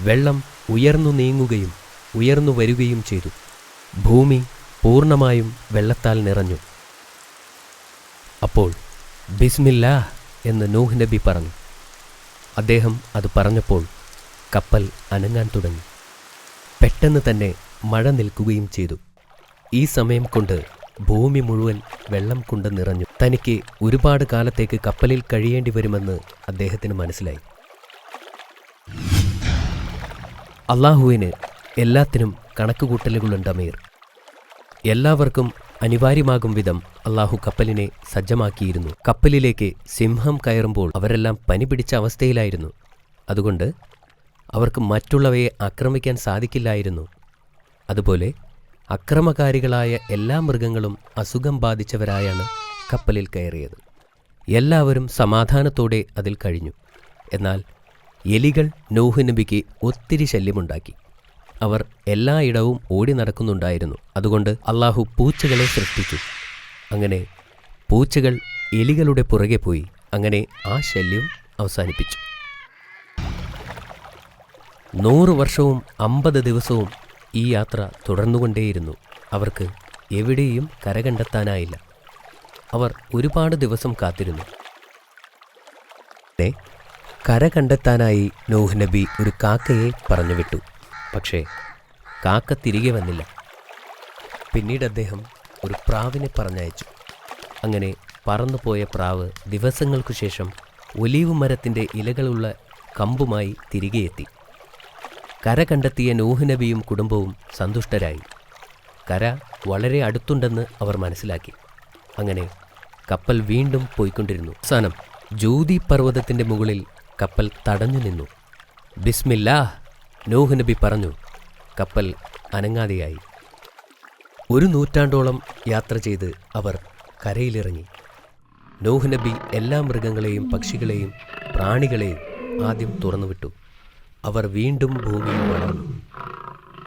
വെള്ളം ഉയർന്നു നീങ്ങുകയും ഉയർന്നു വരികയും ചെയ്തു. ഭൂമി പൂർണ്ണമായും വെള്ളത്താൽ നിറഞ്ഞു. അപ്പോൾ ബിസ്മില്ലാഹ് എന്ന് നൂഹ് നബി പറഞ്ഞു. അദ്ദേഹം അത് പറഞ്ഞപ്പോൾ കപ്പൽ അനങ്ങാൻ തുടങ്ങി. പെട്ടെന്ന് തന്നെ മഴ നിൽക്കുകയും ചെയ്തു. ഈ സമയം കൊണ്ട് ഭൂമി മുഴുവൻ വെള്ളം കൊണ്ട് നിറഞ്ഞു. തനിക്ക് ഒരുപാട് കാലത്തേക്ക് കപ്പലിൽ കഴിയേണ്ടി വരുമെന്ന് അദ്ദേഹത്തിന് മനസ്സിലായി. അള്ളാഹുവിന് എല്ലാത്തിനും കണക്കുകൂട്ടലുകളുണ്ട് അമീർ. എല്ലാവർക്കും അനിവാര്യമാകും വിധം അള്ളാഹു കപ്പലിനെ സജ്ജമാക്കിയിരുന്നു. കപ്പലിലേക്ക് സിംഹം കയറുമ്പോൾ അവരെല്ലാം പനി പിടിച്ച അവസ്ഥയിലായിരുന്നു. അതുകൊണ്ട് അവർക്ക് മറ്റുള്ളവയെ ആക്രമിക്കാൻ സാധിക്കില്ലായിരുന്നു. അതുപോലെ അക്രമകാരികളായ എല്ലാ മൃഗങ്ങളും അസുഖം ബാധിച്ചവരായാണ് കപ്പലിൽ കയറിയത്. എല്ലാവരും സമാധാനത്തോടെ അതിൽ കഴിഞ്ഞു. എന്നാൽ എലികൾ നൂഹ് നബിക്ക് ഒത്തിരി ശല്യമുണ്ടാക്കി. അവർ എല്ലായിടവും ഓടി നടക്കുന്നുണ്ടായിരുന്നു. അതുകൊണ്ട് അള്ളാഹു പൂച്ചകളെ സൃഷ്ടിച്ചു. അങ്ങനെ പൂച്ചകൾ എലികളുടെ പുറകെ പോയി. അങ്ങനെ ആ ശല്യം അവസാനിപ്പിച്ചു. 100 വർഷവും 50 ദിവസവും ഈ യാത്ര തുടർന്നുകൊണ്ടേയിരുന്നു. അവർക്ക് എവിടെയും കര കണ്ടെത്താനായില്ല. അവർ ഒരുപാട് ദിവസം കാത്തിരുന്നു. കര കണ്ടെത്താനായി നൂഹ് നബി ഒരു കാക്കയെ പറഞ്ഞുവിട്ടു. പക്ഷേ കാക്ക തിരികെ വന്നില്ല. പിന്നീട് അദ്ദേഹം ഒരു പ്രാവിനെ പറഞ്ഞയച്ചു. അങ്ങനെ പറന്നുപോയ പ്രാവ് ദിവസങ്ങൾക്കു ശേഷം ഒലീവ് മരത്തിൻ്റെ ഇലകളുള്ള കമ്പുമായി തിരികെ എത്തി. കര കണ്ടെത്തിയ നൂഹ് നബിയും കുടുംബവും സന്തുഷ്ടരായി. കര വളരെ അടുത്തുണ്ടെന്ന് അവർ മനസ്സിലാക്കി. അങ്ങനെ കപ്പൽ വീണ്ടും പോയിക്കൊണ്ടിരുന്നു. അവസാനം ജൂതി പർവ്വതത്തിൻ്റെ മുകളിൽ കപ്പൽ തടഞ്ഞു നിന്നു. ബിസ്മില്ലാഹ് നൂഹ് നബി പറഞ്ഞു. കപ്പൽ അനങ്ങാതെയായി. 1 നൂറ്റാണ്ടോളം യാത്ര ചെയ്ത് അവർ കരയിലിറങ്ങി. നൂഹ് നബി എല്ലാ മൃഗങ്ങളെയും പക്ഷികളെയും പ്രാണികളെയും ആദ്യം തുറന്നുവിട്ടു. അവർ വീണ്ടും ഭൂമിയിൽ വളർന്നു.